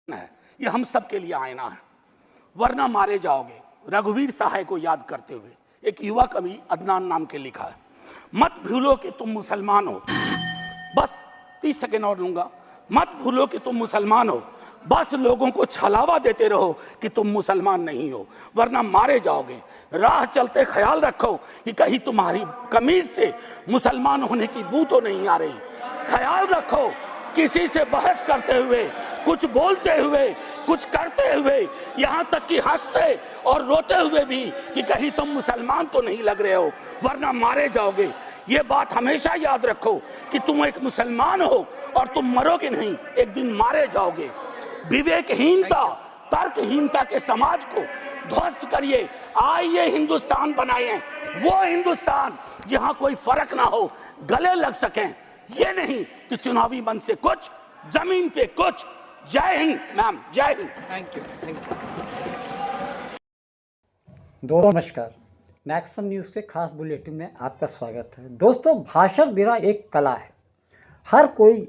है, ये हम सब के लिए आईना है, वरना मारे जाओगे। रघुवीर सहाय को याद करते हुए एक युवा कवि अदनान नाम के लिखा है, मत भूलो कि तुम मुसलमान हो। बस 30 सेकेंड और लूंगा। मत भूलो कि तुम मुसलमान हो, बस लोगों को छलावा देते रहो कि तुम मुसलमान नहीं हो, वरना मारे जाओगे। राह चलते ख्याल रखो कि कहीं तुम्हारी कमीज से मुसलमान होने की बू तो नहीं आ रही। ख्याल रखो किसी से बहस करते हुए, कुछ बोलते हुए, कुछ करते हुए, यहाँ तक कि हंसते और रोते हुए भी कि कहीं तुम मुसलमान तो नहीं लग रहे हो, वरना मारे जाओगे। ये बात हमेशा याद रखो कि तुम एक मुसलमान हो और तुम मरोगे नहीं, एक दिन मारे जाओगे। विवेकहीनता, तर्कहीनता के समाज को ध्वस्त करिए। आइए हिंदुस्तान बनाएं, वो हिंदुस्तान जहां कोई फर्क ना हो, गले लग सकें। ये नहीं कि चुनावी मंच से कुछ, जमीन पे कुछ। जय हिंद मैम, जय हिंद। Thank you. दोस्तों नमस्कार, मैक्सन न्यूज़ के खास बुलेटिन में आपका स्वागत है। दोस्तों, भाषण देना एक कला है। हर कोई,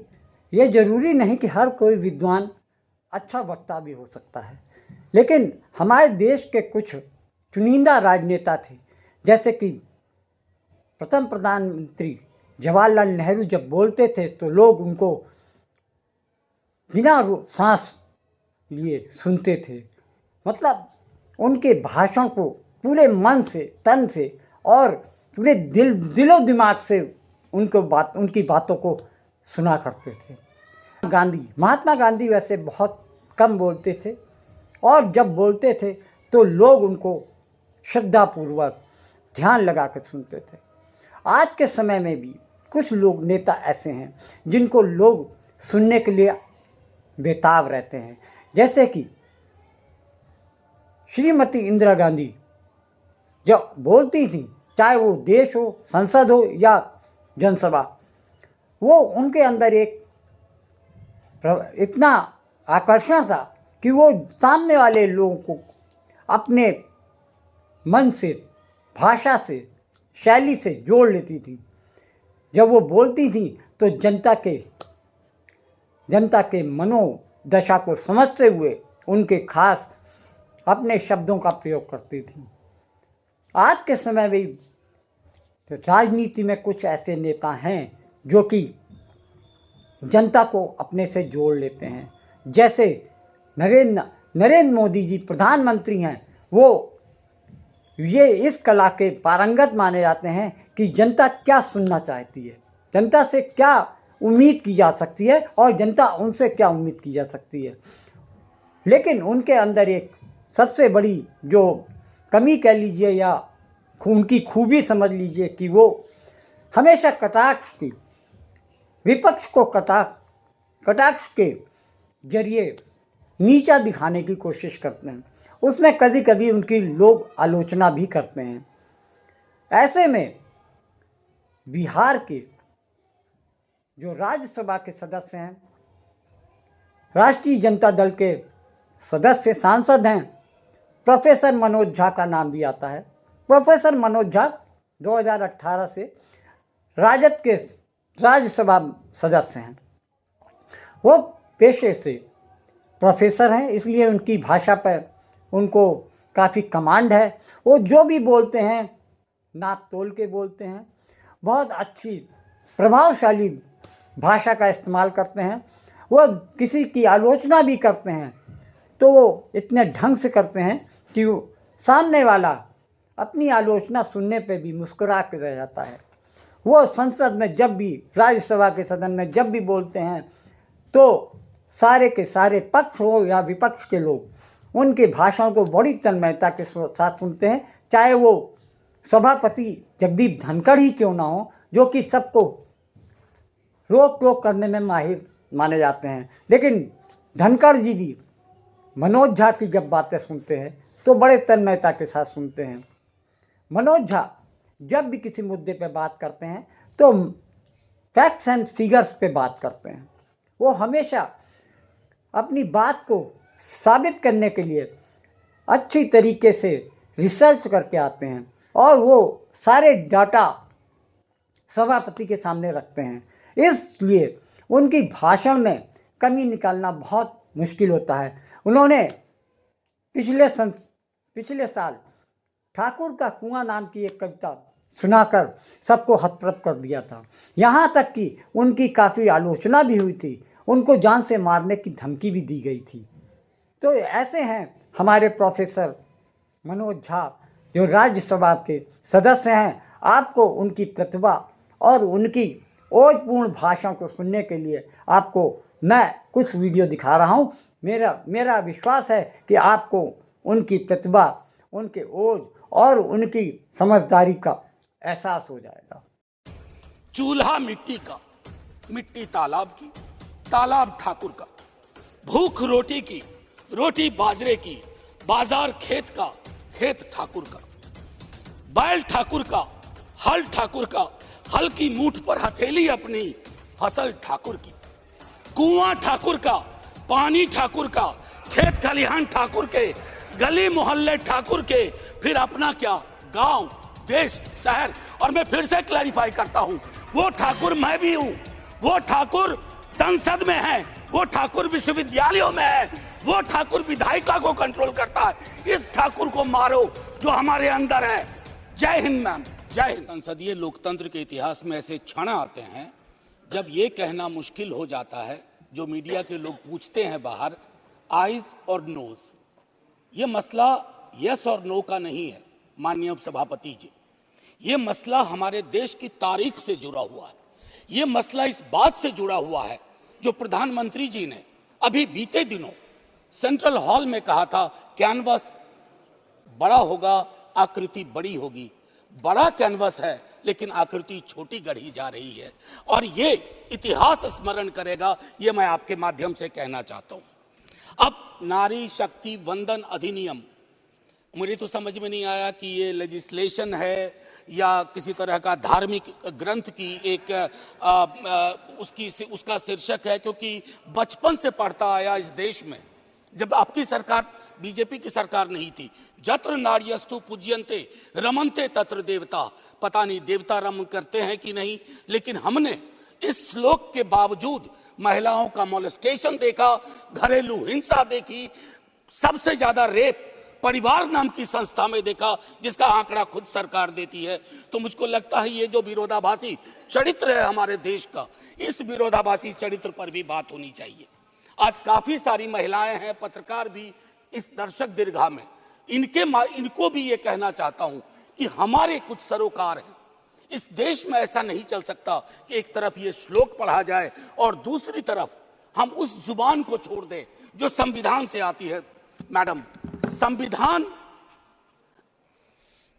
ये ज़रूरी नहीं कि हर कोई विद्वान अच्छा वक्ता भी हो सकता है, लेकिन हमारे देश के कुछ चुनिंदा राजनेता थे, जैसे कि प्रथम प्रधानमंत्री जवाहरलाल नेहरू जब बोलते थे तो लोग उनको बिना सांस लिए सुनते थे। मतलब उनके भाषण को पूरे मन से, तन से और पूरे दिलो दिमाग से उनकी बातों को सुना करते थे। महात्मा गांधी वैसे बहुत कम बोलते थे, और जब बोलते थे तो लोग उनको श्रद्धापूर्वक ध्यान लगा कर सुनते थे। आज के समय में भी कुछ लोग, नेता ऐसे हैं जिनको लोग सुनने के लिए बेताब रहते हैं, जैसे कि श्रीमती इंदिरा गांधी जब बोलती थी, चाहे वो देश हो, संसद हो या जनसभा, वो उनके अंदर एक इतना आकर्षण था कि वो सामने वाले लोगों को अपने मन से, भाषा से, शैली से जोड़ लेती थी। जब वो बोलती थी तो जनता के मनोदशा को समझते हुए उनके खास अपने शब्दों का प्रयोग करती थी। आज के समय में राजनीति में कुछ ऐसे नेता हैं जो कि जनता को अपने से जोड़ लेते हैं। जैसे नरेंद्र मोदी जी प्रधानमंत्री हैं, वो ये इस कला के पारंगत माने जाते हैं कि जनता क्या सुनना चाहती है, जनता से क्या उम्मीद की जा सकती है और जनता उनसे क्या उम्मीद की जा सकती है। लेकिन उनके अंदर एक सबसे बड़ी जो कमी कह लीजिए या उनकी खूबी समझ लीजिए कि वो हमेशा कटाक्ष की, विपक्ष को कटाक्ष के जरिए नीचा दिखाने की कोशिश करते हैं। उसमें कभी कभी उनकी लोग आलोचना भी करते हैं। ऐसे में बिहार के जो राज्यसभा के सदस्य हैं, राष्ट्रीय जनता दल के सदस्य सांसद हैं, प्रोफेसर मनोज झा का नाम भी आता है। प्रोफेसर मनोज झा 2018 से राजद के राज्यसभा सदस्य हैं। वो पेशे से प्रोफेसर हैं, इसलिए उनकी भाषा पर उनको काफ़ी कमांड है। वो जो भी बोलते हैं नाप तोल के बोलते हैं, बहुत अच्छी प्रभावशाली भाषा का इस्तेमाल करते हैं। वो किसी की आलोचना भी करते हैं तो वो इतने ढंग से करते हैं कि वो सामने वाला अपनी आलोचना सुनने पे भी मुस्कुरा के रह जाता है। वो संसद में जब भी, राज्यसभा के सदन में जब भी बोलते हैं तो सारे के सारे, पक्ष हो या विपक्ष के लोग, उनके भाषण को बड़ी तन्मयता के साथ सुनते हैं, चाहे वो सभापति जगदीप धनखड़ ही क्यों ना हो, जो कि सबको रोक टोक करने में माहिर माने जाते हैं। लेकिन धनखड़ जी भी मनोज झा की जब बातें सुनते हैं तो बड़े तन्मयता के साथ सुनते हैं। मनोज झा जब भी किसी मुद्दे पे बात करते हैं तो फैक्ट्स एंड फिगर्स पे बात करते हैं। वो हमेशा अपनी बात को साबित करने के लिए अच्छी तरीके से रिसर्च करके आते हैं और वो सारे डाटा सभापति के सामने रखते हैं। इसलिए उनकी भाषण में कमी निकालना बहुत मुश्किल होता है। उन्होंने पिछले साल ठाकुर का कुआं नाम की एक कविता सुनाकर सबको हतप्रभ कर दिया था। यहाँ तक कि उनकी काफ़ी आलोचना भी हुई थी, उनको जान से मारने की धमकी भी दी गई थी। तो ऐसे हैं हमारे प्रोफेसर मनोज झा जो राज्यसभा के सदस्य हैं। आपको उनकी प्रतिभा और उनकी ओजपूर्ण भाषण को सुनने के लिए आपको मैं कुछ वीडियो दिखा रहा हूँ। मेरा विश्वास है कि आपको उनकी प्रतिभा, उनके ओज और उनकी समझदारी का एहसास हो जाएगा। चूल्हा मिट्टी का, मिट्टी तालाब की, तालाब ठाकुर का, भूख रोटी की, रोटी बाजरे की, बाजार खेत का, खेत ठाकुर का, बैल ठाकुर का, हल ठाकुर का, हल की मूठ पर हथेली अपनी, फसल ठाकुर की, कुआं ठाकुर का, पानी ठाकुर का, खेत खलिहान ठाकुर के, गली मोहल्ले ठाकुर के, फिर अपना क्या, गांव, देश, शहर। और मैं फिर से क्लैरिफाई करता हूं, वो ठाकुर मैं भी हूं, वो ठाकुर संसद में है, वो ठाकुर विश्वविद्यालयों में है, वो ठाकुर विधायिका को कंट्रोल करता है। इस ठाकुर को मारो जो हमारे अंदर है। जय हिंद मैम, जय हिंद। संसदीय लोकतंत्र के इतिहास में ऐसे क्षण आते हैं जब ये कहना मुश्किल हो जाता है, जो मीडिया के लोग पूछते हैं बाहर, आइज और नोज। ये मसला यस और नो का नहीं है माननीय उपसभापति जी, ये मसला हमारे देश की तारीख से जुड़ा हुआ है। ये मसला इस बात से जुड़ा हुआ है जो प्रधानमंत्री जी ने अभी बीते दिनों सेंट्रल हॉल में कहा था, कैनवस बड़ा होगा, आकृति बड़ी होगी। बड़ा कैनवस है लेकिन आकृति छोटी गढ़ी जा रही है और ये इतिहास स्मरण करेगा, ये मैं आपके माध्यम से कहना चाहता हूं। अब नारी शक्ति वंदन अधिनियम, मुझे तो समझ में नहीं आया कि ये लेजिस्लेशन है या किसी तरह का धार्मिक ग्रंथ की एक उसका शीर्षक है, क्योंकि बचपन से पढ़ता आया इस देश में। जब आपकी सरकार, बीजेपी की सरकार नहीं थी, जत्र नार्यस्तु पूज्यन्ते रमन्ते तत्र देवता, पता नहीं देवता रमन करते हैं कि नहीं, लेकिन हमने इस श्लोक के बावजूद महिलाओं का मोलेस्टेशन देखा, घरेलू हिंसा देखी, सबसे ज्यादा रेप परिवार नाम की संस्था में देखा, जिसका आंकड़ा खुद सरकार देती है। तो मुझको लगता है ये जो विरोधाभासी चरित्र है हमारे देश का, इस विरोधाभासी चरित्र पर भी बात होनी चाहिए। आज काफी सारी महिलाएं हैं, पत्रकार भी इस दर्शक दीर्घा में, इनको भी ये कहना चाहता हूं कि हमारे कुछ सरोकार हैं। इस देश में ऐसा नहीं चल सकता कि एक तरफ ये श्लोक पढ़ा जाए और दूसरी तरफ हम उस जुबान को छोड़ दें जो संविधान से आती है। मैडम, संविधान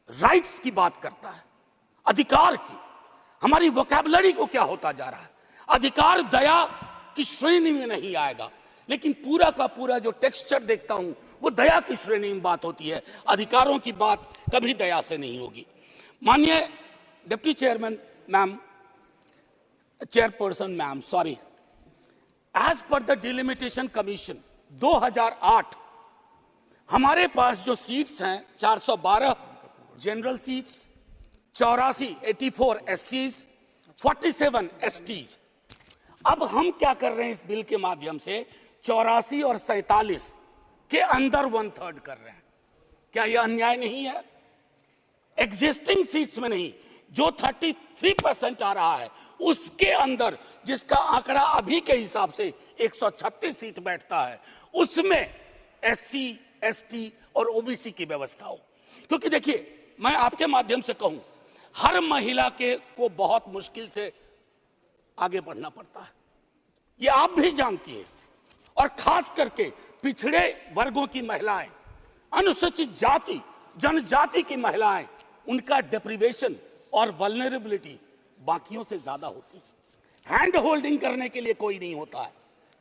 राइट्स की बात करता है, अधिकार की। हमारी वोकैबुलरी को क्या होता जा रहा है? अधिकार दया की श्रेणी में नहीं आएगा, लेकिन पूरा का पूरा जो टेक्सचर देखता हूं वो दया की श्रेणी में बात होती है। अधिकारों की बात कभी दया से नहीं होगी। माननीय deputy chairman ma'am, chairperson ma'am, sorry, as per the delimitation commission 2008 हमारे पास जो सीट्स हैं 412 जनरल सीट्स, 84 एससीज, 47 एसटीज। अब हम क्या कर रहे हैं इस बिल के माध्यम से, 84 और 47 के अंदर 1/3 कर रहे हैं। क्या यह अन्याय नहीं है? एग्जिस्टिंग सीट्स में नहीं, जो 33% आ रहा है उसके अंदर, जिसका आंकड़ा अभी के हिसाब से 136 सीट बैठता है, उसमें एससी, एसटी और ओबीसी की व्यवस्था हो। क्योंकि देखिए, मैं आपके माध्यम से कहूं, हर महिला को बहुत मुश्किल से आगे बढ़ना पड़ता है, ये आप भी जानती है। और खास करके पिछड़े वर्गों की महिलाएं, अनुसूचित जाति जनजाति की महिलाएं, उनका डिप्रिवेशन और वल्नरेबिलिटी बाकियों से ज्यादा होती है। हैंड होल्डिंग करने के लिए कोई नहीं होता है,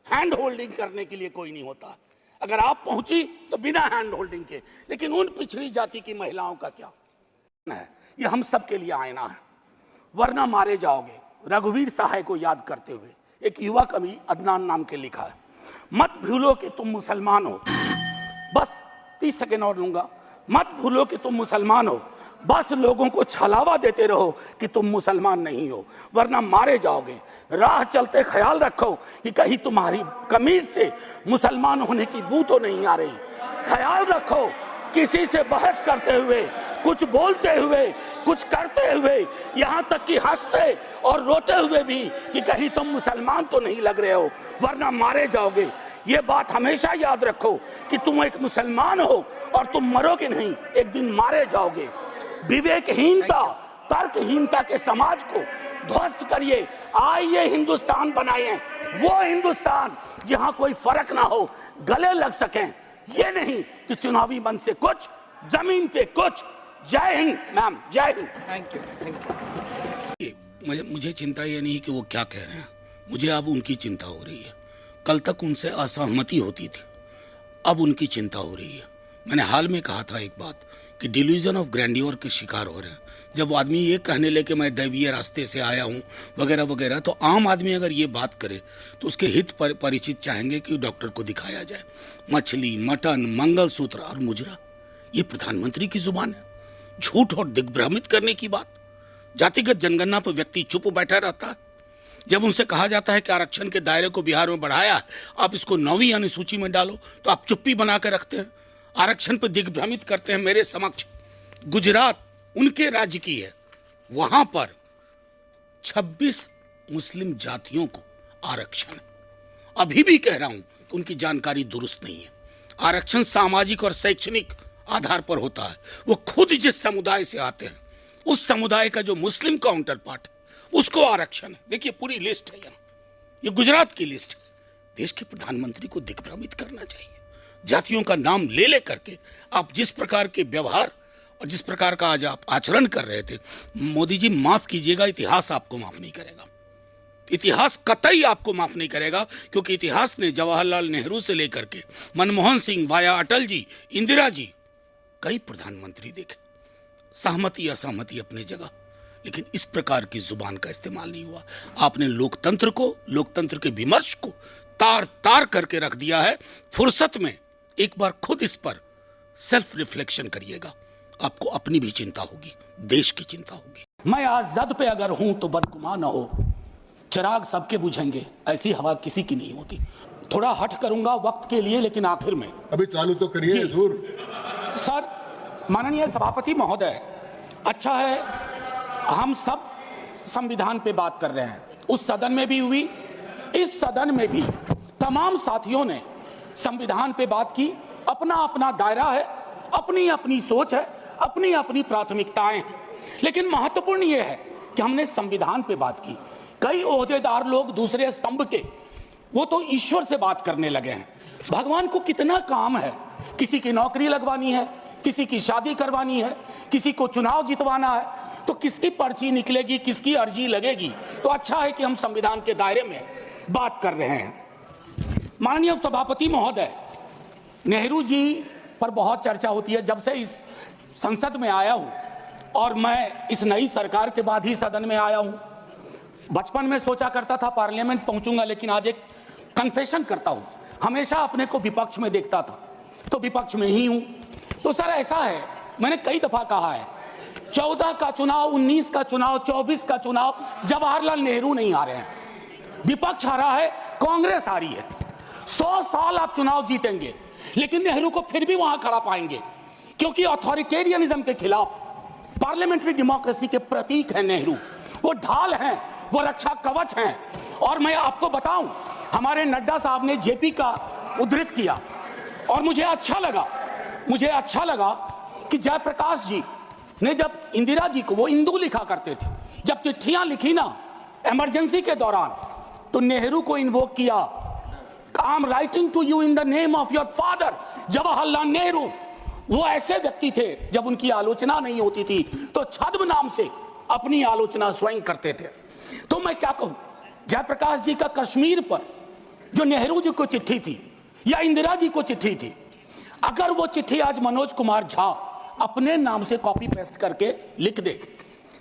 हैंड होल्डिंग करने के लिए कोई नहीं होता है। अगर आप पहुंची तो बिना हैंड होल्डिंग के, लेकिन उन पिछड़ी जाति की महिलाओं का क्या है? ये हम सब के लिए आईना है, वरना मारे जाओगे। रघुवीर सहाय को याद करते हुए एक युवा कवि अदनान नाम के लिखा है, मत भूलो कि तुम मुसलमान हो। बस 30 सेकेंड और लूंगा। मत भूलो कि तुम मुसलमान हो, बस लोगों को छलावा देते रहो कि तुम मुसलमान नहीं हो, वरना मारे जाओगे। राह चलते ख्याल रखो कि कहीं तुम्हारी कमीज से मुसलमान होने की बू तो नहीं आ रही। ख्याल रखो किसी से बहस करते हुए, कुछ बोलते हुए, कुछ करते हुए, यहाँ तक कि हंसते और रोते हुए भी कि कहीं तुम मुसलमान तो नहीं लग रहे हो, वरना मारे जाओगे। ये बात हमेशा याद रखो कि तुम एक मुसलमान हो और तुम मरोगे नहीं, एक दिन मारे जाओगे। विवेकहीनता, तर्कहीनता के समाज को ध्वस्त करिए। आइए हिंदुस्तान बनाइए, वो हिंदुस्तान जहां कोई फर्क ना हो, गले लग सकें। ये नहीं कि चुनावी मंच से कुछ, जमीन पे कुछ। जय हिंद मैम, जय हिंद। Thank you. मुझे चिंता ये नहीं कि वो क्या कह रहे हैं, मुझे अब उनकी चिंता हो रही है। कल तक उनसे असहमति होती थी, अब उनकी चिंता हो रही है। मैंने हाल में कहा था एक बात कि डिल्यूजन ऑफ ग्रैंडियोर के शिकार हो रहे हैं। जब आदमी ये कहने लगे कि मैं दैवीय रास्ते से आया हूँ वगैरह वगैरह, तो आम आदमी अगर ये बात करे तो उसके हित परिचित चाहेंगे कि डॉक्टर को दिखाया जाए। मछली, मटन, मंगलसूत्र और मुजरा, ये प्रधानमंत्री की जुबान है। झूठ और दिग्भ्रमित करने की बात। जातिगत जनगणना पर व्यक्ति चुप बैठा रहता है। जब उनसे कहा जाता है कि आरक्षण के दायरे को बिहार में बढ़ाया, आप इसको 9वीं अनुसूची में डालो, तो आप चुप्पी बना कर रखते हैं, आरक्षण पर दिग्भ्रमित करते हैं। मेरे समक्ष गुजरात उनके राज्य की है, वहां पर 26 मुस्लिम जातियों को आरक्षण है। अभी भी कह रहा हूं कि उनकी जानकारी दुरुस्त नहीं है। आरक्षण सामाजिक और शैक्षणिक आधार पर होता है। वो खुद जिस समुदाय से आते हैं, उस समुदाय का जो मुस्लिम काउंटर पार्ट है, उसको आरक्षण है। देखिए पूरी लिस्ट है यहाँ, ये गुजरात की लिस्ट है। देश के प्रधानमंत्री को दिग्भ्रमित करना चाहिए। जातियों का नाम ले ले करके आप जिस प्रकार के व्यवहार और जिस प्रकार का आज आप आचरण कर रहे थे, मोदी जी माफ कीजिएगा, इतिहास आपको माफ नहीं करेगा। इतिहास कतई आपको माफ नहीं करेगा, क्योंकि इतिहास ने जवाहरलाल नेहरू से लेकर के मनमोहन सिंह, वाया अटल जी, इंदिरा जी, कई प्रधानमंत्री देखे। सहमति असहमति अपनी जगह, लेकिन इस प्रकार की जुबान का इस्तेमाल नहीं हुआ। आपने लोकतंत्र को, लोकतंत्र के विमर्श को तार तार करके रख दिया है। फुर्सत में एक बार खुद इस पर सेल्फ रिफ्लेक्शन करिएगा, आपको अपनी भी चिंता होगी, देश की चिंता होगी। मैं आजाद पे अगर हूं तो बदगुमान न हो, चिराग सबके बुझेंगे, ऐसी हवा किसी की नहीं होती। थोड़ा हट करूंगा वक्त के लिए, लेकिन आखिर में अभी चालू तो करिए हुजूर। सर, माननीय सभापति महोदय, अच्छा है हम सब संविधान पे बात कर रहे हैं। उस सदन में भी हुई, इस सदन में भी तमाम साथियों ने संविधान पे बात की। अपना अपना दायरा है, अपनी अपनी सोच है, अपनी अपनी प्राथमिकताएं हैं, लेकिन महत्वपूर्ण यह है कि हमने संविधान पे बात की। कई ओहदेदार लोग दूसरे स्तंभ के, वो तो ईश्वर से बात करने लगे हैं। भगवान को कितना काम है, किसी की नौकरी लगवानी है, किसी की शादी करवानी है, किसी को चुनाव जितवाना है, तो किसकी पर्ची निकलेगी, किसकी अर्जी लगेगी। तो अच्छा है कि हम संविधान के दायरे में बात कर रहे हैं। माननीय सभापति महोदय, नेहरू जी पर बहुत चर्चा होती है। जब से इस संसद में आया हूं, और मैं इस नई सरकार के बाद ही सदन में आया हूं, बचपन में सोचा करता था पार्लियामेंट पहुंचूंगा, लेकिन आज एक कन्फेशन करता हूं, हमेशा अपने को विपक्ष में देखता था, तो विपक्ष में ही हूं। तो सर ऐसा है, मैंने कई दफा कहा है, 14 का चुनाव, 19 का चुनाव, 24 का चुनाव, जवाहरलाल नेहरू नहीं आ रहे हैं, विपक्ष आ रहा है, कांग्रेस आ रही है। 100 साल आप चुनाव जीतेंगे, लेकिन नेहरू को फिर भी वहां खड़ा पाएंगे, क्योंकि अथॉरिटेरियनिज्म के खिलाफ, पार्लियामेंट्री डेमोक्रेसी के प्रतीक है नेहरू। वो ढाल हैं, वो रक्षा कवच हैं। और मैं आपको बताऊं, हमारे नड्डा साहब ने जेपी का उद्धृत किया, और मुझे अच्छा लगा कि जयप्रकाश जी ने जब इंदिरा जी को, वो इंदू लिखा करते थे, जब चिट्ठियां लिखी ना इमरजेंसी के दौरान, तो नेहरू को इन्वोक किया। I am writing to you in the name of your father Jawaharlal Nehru. वो ऐसे व्यक्ति थे, जब उनकी आलोचना नहीं होती थी तो छद्म नाम से अपनी आलोचना स्वयं करते थे। तो मैं क्या कहूं, जयप्रकाश जी का कश्मीर पर जो नेहरू जी को चिट्ठी थी या इंदिरा जी को चिट्ठी थी, अगर वो चिट्ठी आज मनोज कुमार झा अपने नाम से कॉपी पेस्ट करके लिख दे,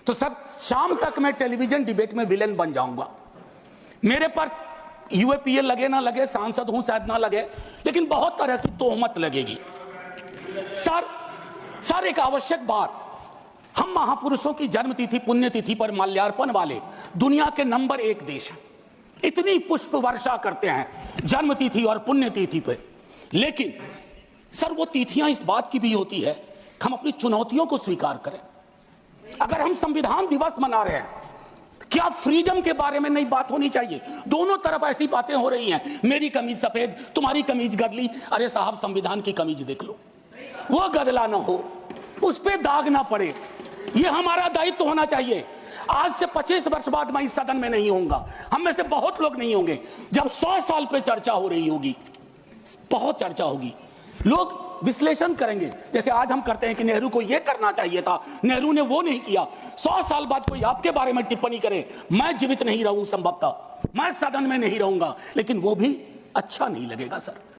तो सर शाम तक मैं टेलीविजन डिबेट में विलेन बन जाऊंगा। मेरे पर यूएपीए लगे ना लगे, सांसद हूं शायद ना लगे, लेकिन बहुत तरह की तोहमत लगेगी। सर एक आवश्यक बात, हम महापुरुषों की जन्मतिथि पुण्यतिथि पर माल्यार्पण वाले दुनिया के नंबर 1 देश हैं। इतनी पुष्प वर्षा करते हैं जन्मतिथि और पुण्यतिथि पे, लेकिन सर वो तिथियां इस बात की भी होती है कि हम अपनी चुनौतियों को स्वीकार करें। अगर हम संविधान दिवस मना रहे हैं, क्या फ्रीडम के बारे में नहीं बात होनी चाहिए? दोनों तरफ ऐसी बातें हो रही हैं, मेरी कमीज सफेद, तुम्हारी कमीज गदली। अरे साहब, संविधान की कमीज देख लो, वो गदला ना हो, उस पे दाग ना पड़े। ये हमारा दायित्व होना चाहिए। आज से 25 वर्ष बाद मैं इस सदन में नहीं होऊंगा, हम में से बहुत लोग नहीं होंगे। जब 100 साल पे चर्चा हो रही होगी, बहुत चर्चा होगी, लोग विश्लेषण करेंगे, जैसे आज हम करते हैं कि नेहरू को यह करना चाहिए था, नेहरू ने वो नहीं किया। 100 साल बाद कोई आपके बारे में टिप्पणी करे, मैं जीवित नहीं रहूं, संभवतः मैं सदन में नहीं रहूंगा, लेकिन वो भी अच्छा नहीं लगेगा सर।